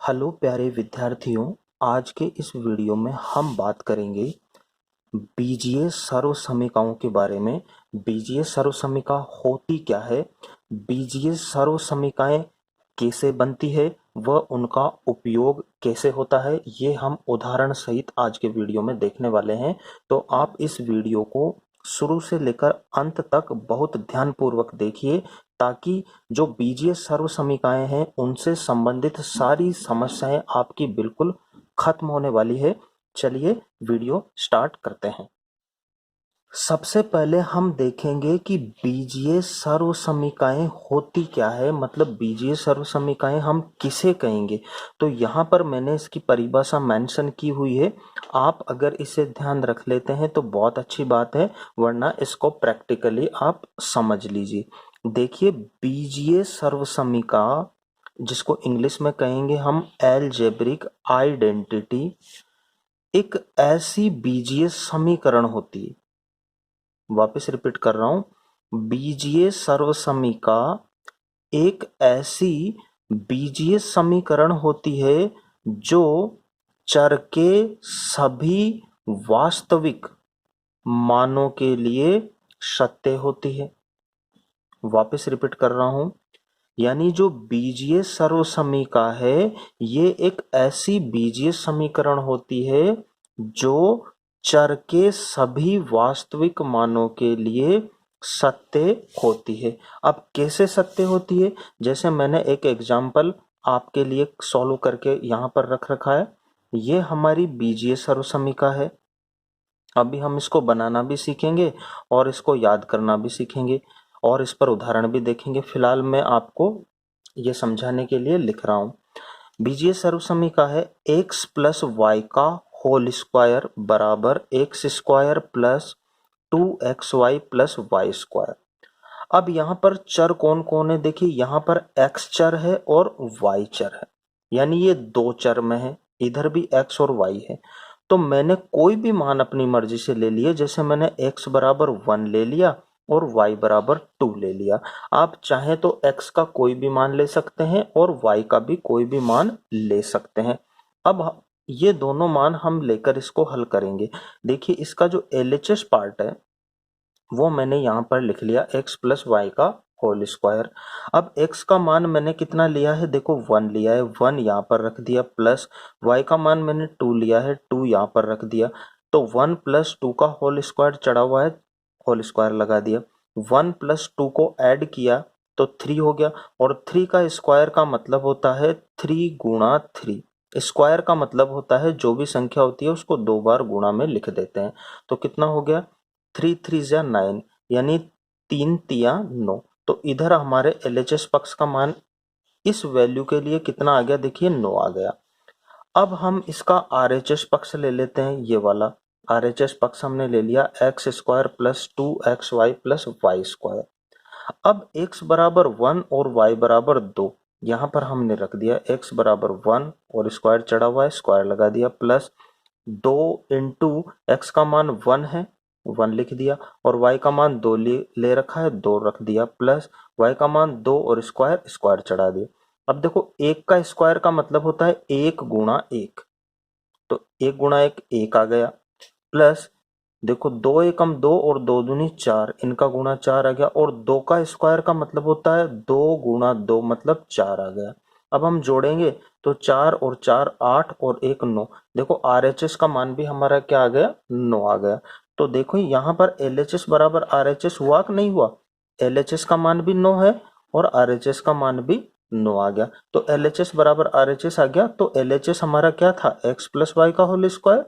Hello प्यारे विद्यार्थियों, आज के इस वीडियो में हम बात करेंगे बीजीय सर्वसमीकाओं के बारे में। बीजीय सर्वसमीका होती क्या है, बीजीय सर्वसमीकाएं कैसे बनती है, वह उनका उपयोग कैसे होता है, ये हम उदाहरण सहित आज के वीडियो में देखने वाले हैं। तो आप इस वीडियो को शुरू से लेकर अंत तक बहुत ध्यानपूर्वक देखिए, ताकि जो बीजीय सर्वसमीकाएं हैं उनसे संबंधित सारी समस्याएं आपकी बिल्कुल खत्म होने वाली है। चलिए वीडियो स्टार्ट करते हैं। सबसे पहले हम देखेंगे कि बीजीय सर्वसमीकाएं होती क्या है, मतलब बीजीय सर्वसमीकाएं हम किसे कहेंगे। तो यहाँ पर मैंने इसकी परिभाषा मेंशन की हुई है। आप अगर इसे ध्यान रख लेते हैं तो बहुत अच्छी बात है, वरना इसको प्रैक्टिकली आप समझ लीजिए। देखिए, बीजीय सर्वसमीका, जिसको इंग्लिश में कहेंगे हम एलजेब्रिक आइडेंटिटी, एक ऐसी बीजीय समीकरण होती है। वापस रिपीट कर रहा हूं, बीजीय सर्वसमीका एक ऐसी बीजीय समीकरण होती है जो चर के सभी वास्तविक मानों के लिए सत्य होती है। वापस रिपीट कर रहा हूं, यानी जो बीजीय सर्वसमीका है ये एक ऐसी बीजीय समीकरण होती है जो चर के सभी वास्तविक मानों के लिए सत्य होती है। अब कैसे सत्य होती है, जैसे मैंने एक एग्जाम्पल आपके लिए सॉल्व करके यहाँ पर रख रखा है। ये हमारी बीजीय सर्वसमीका है। अभी हम इसको बनाना भी सीखेंगे और इसको याद करना भी सीखेंगे और इस पर उदाहरण भी देखेंगे। फिलहाल मैं आपको ये समझाने के लिए लिख रहा हूँ। बीजीय सर्वसमीका है x प्लस वाई का होल स्क्वायर बराबर X square plus 2xy plus Y square. अब यहाँ पर चर कौन कौन है, देखिए यहाँ पर x चर है और y चर है, यानी ये दो चर में है, इधर भी x और y है। तो मैंने कोई भी मान अपनी मर्जी से ले लिया, जैसे मैंने x बराबर 1 ले लिया और y बराबर 2 ले लिया। आप चाहे तो x का कोई भी मान ले सकते हैं और y का भी कोई भी मान ले सकते हैं। अब ये दोनों मान हम लेकर इसको हल करेंगे। देखिए, इसका जो LHS पार्ट है वो मैंने यहाँ पर लिख लिया, x प्लस वाई का होल स्क्वायर। अब x का मान मैंने कितना लिया है, देखो 1 लिया है, 1 यहाँ पर रख दिया, प्लस y का मान मैंने 2 लिया है, 2 यहाँ पर रख दिया। तो 1 प्लस 2 का होल स्क्वायर चढ़ा हुआ है, होल स्क्वायर लगा दिया। 1 प्लस 2 को ऐड किया तो 3 हो गया, और 3 का स्क्वायर का मतलब होता है 3 गुणा 3। स्क्वायर का मतलब होता है जो भी संख्या होती है उसको 2 बार गुणा में लिख देते हैं। तो कितना हो गया, 3 3 जा 9, यानी 3 तिया 9। तो इधर हमारे LHS पक्ष का मान इस वैल्यू के लिए कितना आ गया, देखिए 9 आ गया। अब हम इसका RHS पक्ष ले लेते हैं, ये वाला RHS पक्ष हमने ले लिया, X square plus 2xy plus Y square. अब x बराबर 1 और y बराबर 2 यहाँ पर हमने रख दिया, x बराबर 1 और स्क्वायर चढ़ा हुआ है, स्क्वायर लगा दिया, प्लस 2 इंटू एक्स का मान 1 है, 1 लिख दिया, और y का मान 2 ले रखा है, 2 रख दिया, प्लस y का मान 2 और स्क्वायर, स्क्वायर चढ़ा दिया। अब देखो, 1 का स्क्वायर का मतलब होता है 1 गुणा 1, तो 1 गुणा 1 1 आ गया, प्लस देखो 2 एकम 2 और 2 दूनी 4, इनका गुणा 4 आ गया, और 2 का स्क्वायर का मतलब होता है 2 गुणा 2 मतलब 4 आ गया। अब हम जोड़ेंगे तो 4 और 4 8 और 1 9। देखो RHS का मान भी हमारा क्या आ गया, 9 आ गया। तो देखो यहाँ पर LHS बराबर RHS हुआ कि नहीं हुआ, LHS का मान भी 9 है और RHS का मान भी 9 आ गया। तो LHS बराबर RHS आ गया, तो LHS हमारा क्या था, x प्लस वाई का होल स्क्वायर,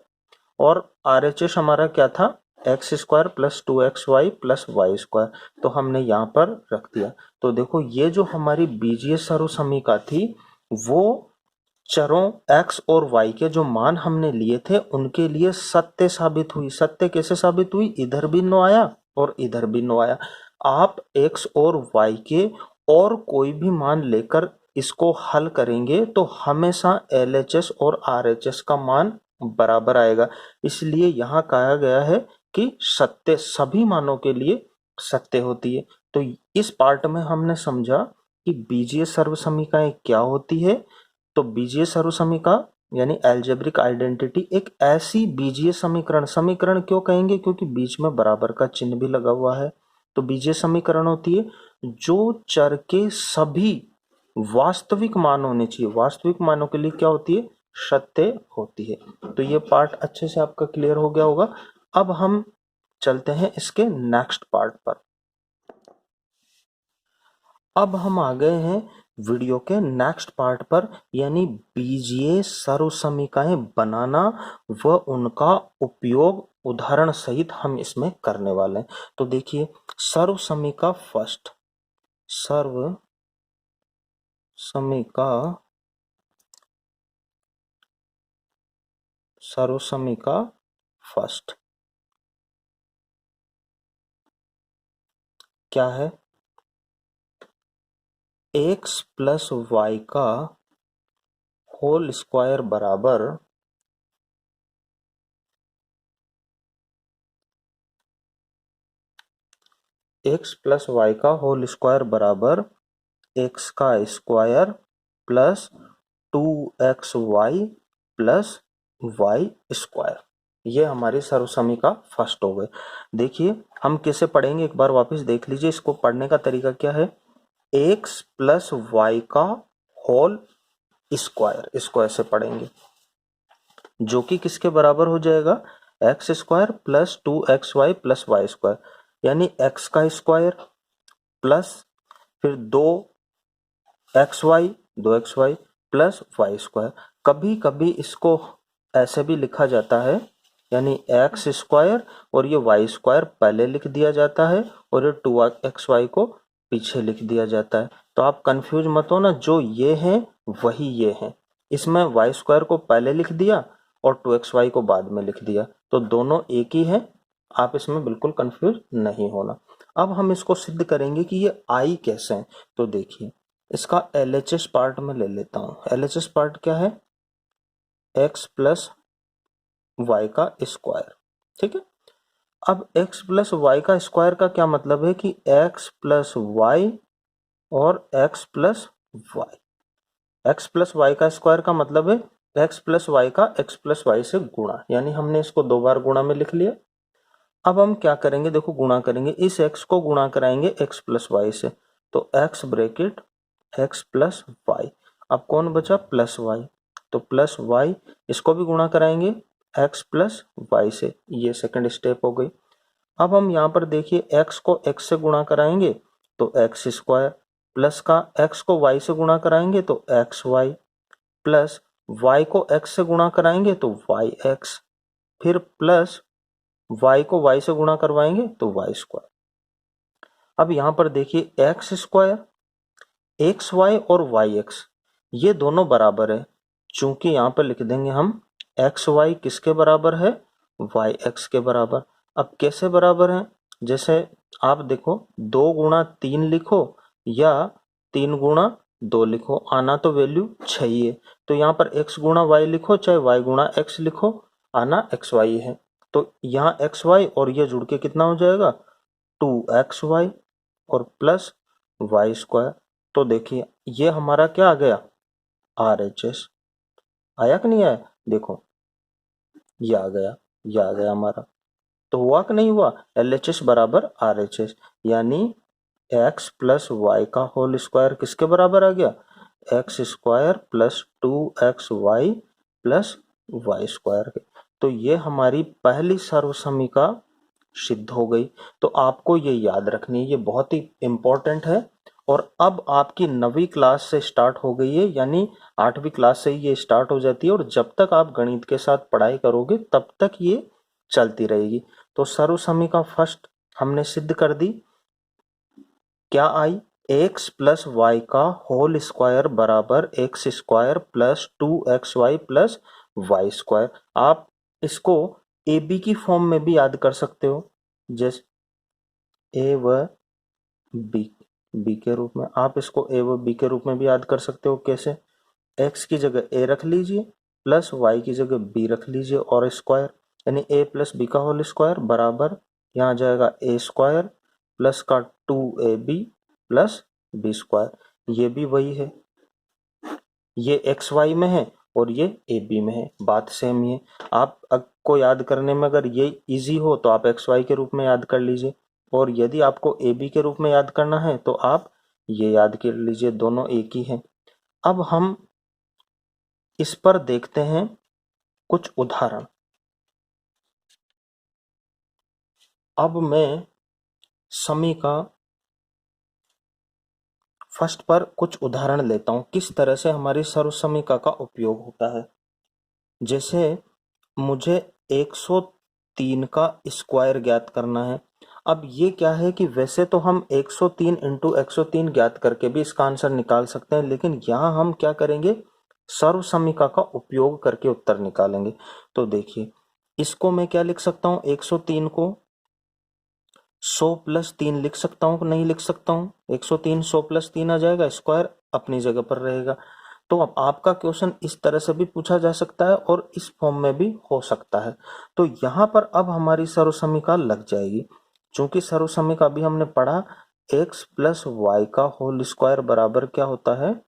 और RHS हमारा क्या था, X square plus 2xy plus Y square. तो हमने यहाँ पर रख दिया। तो देखो, ये जो हमारी बीजीय सर्वसमीका थी वो चरों x और y के जो मान हमने लिए थे उनके लिए सत्य साबित हुई। सत्य कैसे साबित हुई, इधर भी 9 आया और इधर भी 9 आया। आप x और y के और कोई भी मान लेकर इसको हल करेंगे तो हमेशा LHS और RHS का मान बराबर आएगा। इसलिए यहाँ कहा गया है कि सत्य सभी मानों के लिए सत्य होती है। तो इस पार्ट में हमने समझा कि बीजीय सर्वसमीकाएं क्या होती है, तो बीजीय सर्वसमीका यानी अलजेब्रिक आइडेंटिटी एक ऐसी बीजीय समीकरण, समीकरण क्यों कहेंगे, क्योंकि बीच में बराबर का चिन्ह भी लगा हुआ है। तो बीजीय समीकरण होती है जो चर के सभी वास्तविक मान होने चाहिए, वास्तविक मानों के लिए क्या होती है, सत्य होती है। तो ये पार्ट अच्छे से आपका क्लियर हो गया होगा। अब हम चलते हैं इसके नेक्स्ट पार्ट पर। अब हम आ गए हैं वीडियो के नेक्स्ट पार्ट पर, यानी बीजीय सर्वसमीकाएं बनाना व उनका उपयोग उदाहरण सहित हम इसमें करने वाले हैं। तो देखिए सर्वसमीका फर्स्ट, सर्वसमीका फर्स्ट क्या है, एक्स प्लस वाई का होल स्क्वायर बराबर एक्स प्लस वाई का होल स्क्वायर बराबर एक्स का square plus 2xy plus Y square. ये हमारी सर्वसमीका फर्स्ट हो गए। देखिए हम कैसे पढ़ेंगे, एक बार वापस देख लीजिए। इसको पढ़ने का तरीका क्या है, एक्स प्लस वाई का होल स्क्वायर, इसको ऐसे पढ़ेंगे, जो कि किसके बराबर हो जाएगा, X square plus 2xy plus Y square, यानी एक्स का स्क्वायर प्लस फिर 2xy प्लस वाई स्क्वायर। कभी कभी इसको ऐसे भी लिखा जाता है, यानी एक्स स्क्वायर और ये वाई स्क्वायर पहले लिख दिया जाता है और ये 2xy को पीछे लिख दिया जाता है। तो आप कंफ्यूज मत हो ना, जो ये है वही ये है। इसमें वाई स्क्वायर को पहले लिख दिया और 2xy को बाद में लिख दिया, तो दोनों एक ही है। आप इसमें बिल्कुल कंफ्यूज नहीं होना। अब हम इसको सिद्ध करेंगे कि ये आई कैसे है। तो देखिए इसका LHS पार्ट में ले लेता हूँ। LHS पार्ट क्या है, एक्स प्लस वाई का स्क्वायर, ठीक है। अब x प्लस वाई का स्क्वायर का क्या मतलब है कि x प्लस वाई और x plus Y. X plus Y का स्क्वायर का मतलब है x प्लस वाई का x प्लस वाई से गुणा, यानी हमने इसको दो बार गुणा में लिख लिया। अब हम क्या करेंगे, देखो गुणा करेंगे, इस x को गुणा कराएंगे x प्लस वाई से, तो x bracket x plus Y. अब कौन बचा, प्लस वाई, तो प्लस वाई, इसको भी गुणा कराएंगे x प्लस वाई से, ये सेकंड स्टेप हो गई। अब हम यहाँ पर देखिए x को x से गुणा कराएंगे तो एक्स स्क्वायर, प्लस का x को y से गुणा कराएंगे तो एक्स वाई, प्लस y को x से गुणा कराएंगे तो वाई एक्स, फिर प्लस y को y से गुणा करवाएंगे तो वाई स्क्वायर। अब यहाँ पर देखिए एक्स स्क्वायर, एक्स वाई और वाई एक्स ये दोनों बराबर है, चूंकि यहाँ पर लिख देंगे हम एक्स वाई किसके बराबर है, वाई एक्स के बराबर। अब कैसे बराबर है, जैसे आप देखो 2 गुणा 3 लिखो या 3 गुणा 2 लिखो, आना तो वैल्यू 6 ही है। तो यहाँ पर x गुणा वाई लिखो चाहे y गुणा x लिखो, आना एक्स वाई है। तो यहाँ एक्स वाई और ये जुड़ के कितना हो जाएगा, 2xy और प्लस वाई स्क्वायर। तो देखिए ये हमारा क्या आ गया, RHS। आया कि नहीं आया, देखो ये आ गया, ये आ गया हमारा। तो हुआ कि नहीं हुआ, LHS बराबर RHS, यानी x प्लस वाई का होल स्क्वायर किसके बराबर आ गया, X square plus 2xy plus Y square के। तो ये हमारी पहली सर्वसमीका सिद्ध हो गई। तो आपको ये याद रखनी है, ये बहुत ही इंपॉर्टेंट है। और अब आपकी 9वीं क्लास से स्टार्ट हो गई है, यानी 8वीं क्लास से ये स्टार्ट हो जाती है, और जब तक आप गणित के साथ पढ़ाई करोगे तब तक ये चलती रहेगी। तो सर्वसमीका फर्स्ट हमने सिद्ध कर दी, क्या आई, एक्स प्लस वाई का होल स्क्वायर बराबर X square plus 2xy plus Y square. आप इसको ए बी की फॉर्म में भी याद कर सकते हो, जैसे ए व बी के रूप में, आप इसको ए व बी के रूप में भी याद कर सकते हो। कैसे, एक्स की जगह ए रख लीजिए प्लस वाई की जगह बी रख लीजिए और स्क्वायर, यानी ए प्लस बी का होल स्क्वायर बराबर यहाँ आ जाएगा ए स्क्वायर प्लस का 2ab प्लस बी स्क्वायर, ये भी वही है। ये एक्स वाई में है और ये ए बी में है, बात सेम ही है। आप को याद करने में अगर ये इजी हो तो आप एक्स वाई के रूप में याद कर लीजिए, और यदि आपको ए बी के रूप में याद करना है तो आप ये याद कर लीजिए, दोनों एक ही हैं। अब हम इस पर देखते हैं कुछ उदाहरण। अब मैं समी का फर्स्ट पर कुछ उदाहरण लेता हूं, किस तरह से हमारी सर्वसमीका का उपयोग होता है। जैसे मुझे 103 का स्क्वायर ज्ञात करना है। अब ये क्या है कि वैसे तो हम 103 इंटू 103 ज्ञात करके भी इसका आंसर निकाल सकते हैं, लेकिन यहाँ हम क्या करेंगे, सर्वसमीका का उपयोग करके उत्तर निकालेंगे। तो देखिए, इसको मैं क्या लिख सकता हूँ, 103 को 100 प्लस 3 लिख सकता हूँ कि नहीं लिख सकता हूँ। 103 100 प्लस 3 आ जाएगा, स्क्वायर अपनी जगह पर रहेगा। तो अब आपका क्वेश्चन इस तरह से भी पूछा जा सकता है और इस फॉर्म में भी हो सकता है। तो यहाँ पर अब हमारी सर्वसमीका लग जाएगी। चूंकि सर्वसमीका अभी हमने पढ़ा, x प्लस वाई का होल स्क्वायर बराबर क्या होता है,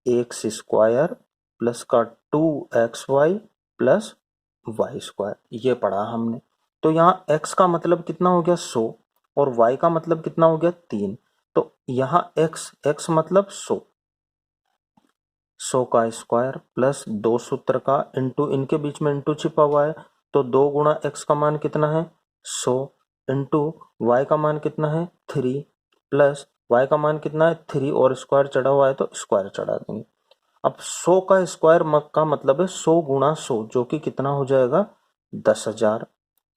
एक्स स्क्वायर प्लस का 2xy प्लस वाई स्क्वायर, ये पढ़ा हमने। तो यहाँ x का मतलब कितना हो गया 100 और y का मतलब कितना हो गया 3। तो यहाँ x मतलब 100 का स्क्वायर प्लस 2 सूत्र का इंटू, इनके बीच में इंटू छिपा हुआ है, तो 2 गुणा x का मान कितना है 100 इंटू y का मान कितना है 3 प्लस y का मान कितना है 3 और स्क्वायर चढ़ा हुआ है तो स्क्वायर चढ़ा देंगे। अब 100 का स्क्वायर का मतलब है 100 गुणा 100, जो कि कितना हो जाएगा 10,000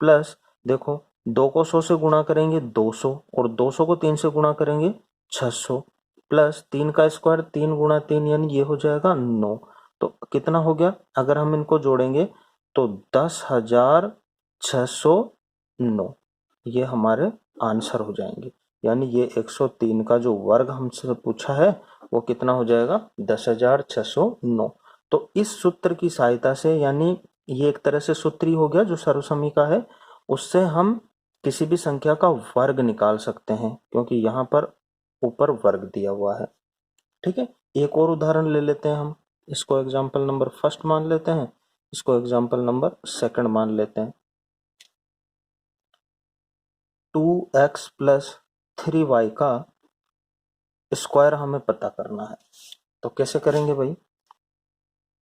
प्लस, देखो 2 को 100 से गुणा करेंगे 200 और 200 को 3 से गुणा करेंगे 600 प्लस 3 का स्क्वायर 3 गुणा 3 यानी ये हो जाएगा 9। तो कितना हो गया, अगर हम इनको जोड़ेंगे तो 10,609, ये हमारे आंसर हो जाएंगे। यानी ये 103 का जो वर्ग हमसे पूछा है वो कितना हो जाएगा 10,609। तो इस सूत्र की सहायता से, यानी ये एक तरह से सूत्र ही हो गया जो सर्वसमीका है, उससे हम किसी भी संख्या का वर्ग निकाल सकते हैं, क्योंकि यहाँ पर ऊपर वर्ग दिया हुआ है। ठीक है, एक और उदाहरण ले लेते हैं हम। इसको एग्जाम्पल नंबर फर्स्ट मान लेते हैं, इसको एग्जाम्पल नंबर सेकंड मान लेते हैं। 2x प्लस 3y का स्क्वायर हमें पता करना है। तो कैसे करेंगे भाई,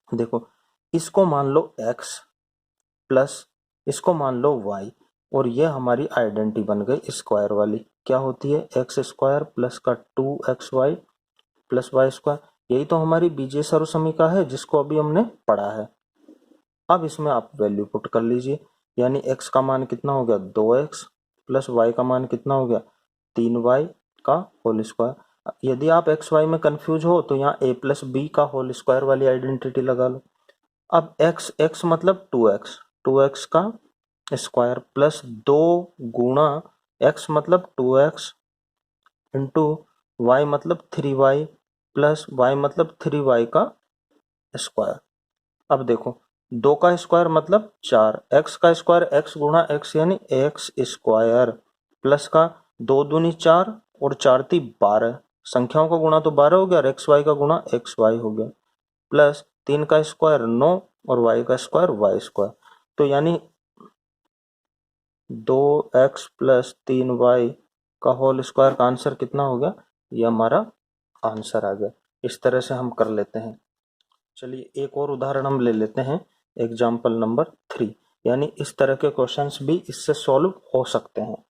देखो इसको मान लो x प्लस इसको मान लो y, और ये हमारी आइडेंटिटी बन गई स्क्वायर वाली। क्या होती है, एक्स स्क्वायर प्लस का 2xy प्लस वाई स्क्वायर। यही तो हमारी बीजीय सर्वसमीका है जिसको अभी हमने पढ़ा है। अब इसमें आप वैल्यू पुट कर लीजिए, यानी x का मान कितना हो गया 2x प्लस y का मान कितना हो गया 3y का होल स्क्वायर। यदि आप एक्स वाई में कंफ्यूज हो तो यहाँ a प्लस बी का होल स्क्वायर वाली आइडेंटिटी लगा लो। अब x मतलब 2x का स्क्वायर प्लस 2 गुणा x मतलब 2x इंटू y मतलब 3y प्लस y मतलब 3y का स्क्वायर। अब देखो 2 का स्क्वायर मतलब 4, x का स्क्वायर x गुणा x यानी x स्क्वायर प्लस का 2 दूनी 4 और 4 ती 12, संख्याओं का गुणा तो 12 हो गया और xy का गुणा xy हो गया, प्लस 3 का स्क्वायर 9 और y का स्क्वायर y स्क्वायर। तो यानी 2x प्लस 3y का होल स्क्वायर का आंसर कितना हो गया, ये हमारा आंसर आ गया। इस तरह से हम कर लेते हैं। चलिए एक और उदाहरण हम ले लेते हैं, एग्जाम्पल नंबर 3। यानी इस तरह के क्वेश्चंस भी इससे सॉल्व हो सकते हैं।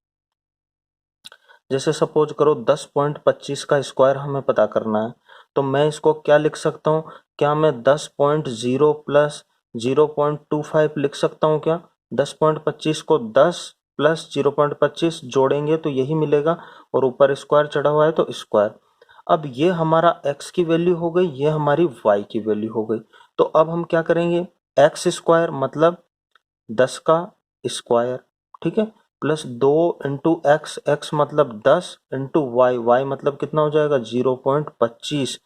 जैसे सपोज करो 10.25 का स्क्वायर हमें पता करना है, तो मैं इसको क्या लिख सकता हूँ, क्या मैं 10.0 प्लस 0.25 लिख सकता हूँ क्या। 10.25 को 10 प्लस 0.25 जोड़ेंगे तो यही मिलेगा, और ऊपर स्क्वायर चढ़ा हुआ है तो स्क्वायर। अब ये हमारा x की वैल्यू हो गई, ये हमारी y की वैल्यू हो गई। तो अब हम क्या करेंगे, एक्स स्क्वायर मतलब 10 का स्क्वायर, ठीक है, प्लस 2 इंटू एक्स, एक्स मतलब 10 इंटू वाई, वाई मतलब कितना हो जाएगा 0.25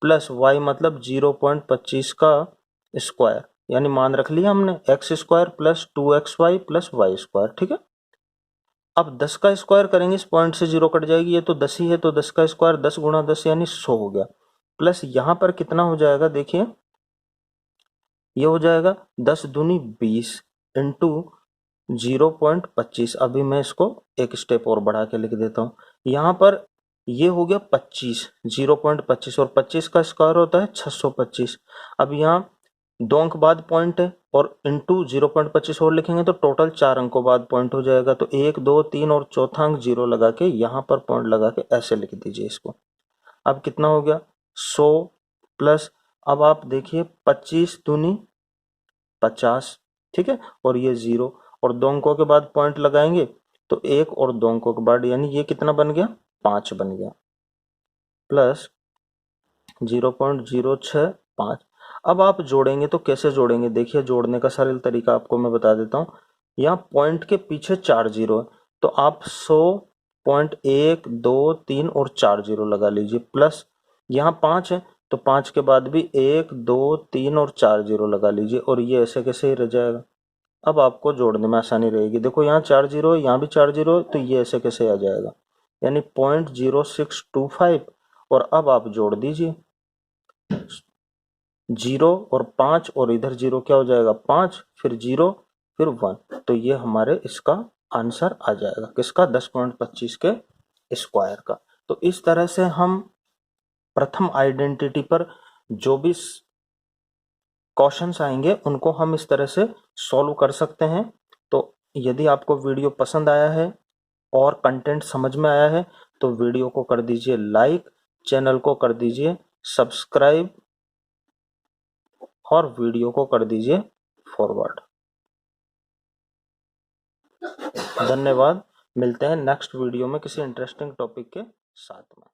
प्लस वाई मतलब 0.25 का स्क्वायर, यानी मान रख लिया हमने X square plus 2xy plus Y square. ठीक है, अब 10 का स्क्वायर करेंगे, इस पॉइंट से 0 कट जाएगी, ये तो 10 ही है, तो 10 का स्क्वायर 10 गुणा 10 यानी 100 हो गया, प्लस यहाँ पर कितना हो जाएगा, देखिए ये हो जाएगा 10 दूनी 20 इंटू 0.25। अभी मैं इसको एक स्टेप और बढ़ा के लिख देता हूँ। यहाँ पर ये हो गया 25, 0.25 और 25 का स्क्वायर होता है 625। अब यहाँ 2 अंक बाद पॉइंट है और इंटू 0.25 और लिखेंगे तो टोटल 4 अंकों बाद पॉइंट हो जाएगा। तो 1 2 3 और चौथा अंक 0 लगा के यहाँ पर पॉइंट लगा के ऐसे लिख दीजिए इसको। अब कितना हो गया 100 प्लस, अब आप देखिए 25 दूनी 50, ठीक है, और ये 0 और 2 अंकों के बाद पॉइंट लगाएंगे तो 1 और 2 अंकों के बाद यानी ये कितना बन गया 5 बन गया, प्लस 0.065। अब आप जोड़ेंगे तो कैसे जोड़ेंगे, देखिए जोड़ने का सरल तरीका आपको मैं बता देता हूँ। यहाँ पॉइंट के पीछे 4 जीरो है तो आप 100.1 2 3 और 4 जीरो लगा लीजिए, प्लस यहाँ 5 है तो 5 के बाद भी 1 2 3 और 4 जीरो लगा लीजिए और ये ऐसे कैसे ही रह जाएगा। अब आपको जोड़ने में आसानी रहेगी, देखो यहाँ 4 जीरो है यहाँ भी 4 जीरो है तो ये ऐसे कैसे आ जाएगा, यानी 0.0625। और अब आप जोड़ दीजिए 0 और 5 और इधर 0 क्या हो जाएगा 5 फिर 0 फिर 1, तो ये हमारे इसका आंसर आ जाएगा किसका 10.25 के स्क्वायर का। तो इस तरह से हम प्रथम आइडेंटिटी पर जो भी क्वेश्चंस आएंगे उनको हम इस तरह से सॉल्व कर सकते हैं। तो यदि आपको वीडियो पसंद आया है और कंटेंट समझ में आया है तो वीडियो को कर दीजिए लाइक, चैनल को कर दीजिए सब्सक्राइब और वीडियो को कर दीजिए फॉरवर्ड। धन्यवाद, मिलते हैं नेक्स्ट वीडियो में किसी इंटरेस्टिंग टॉपिक के साथ में।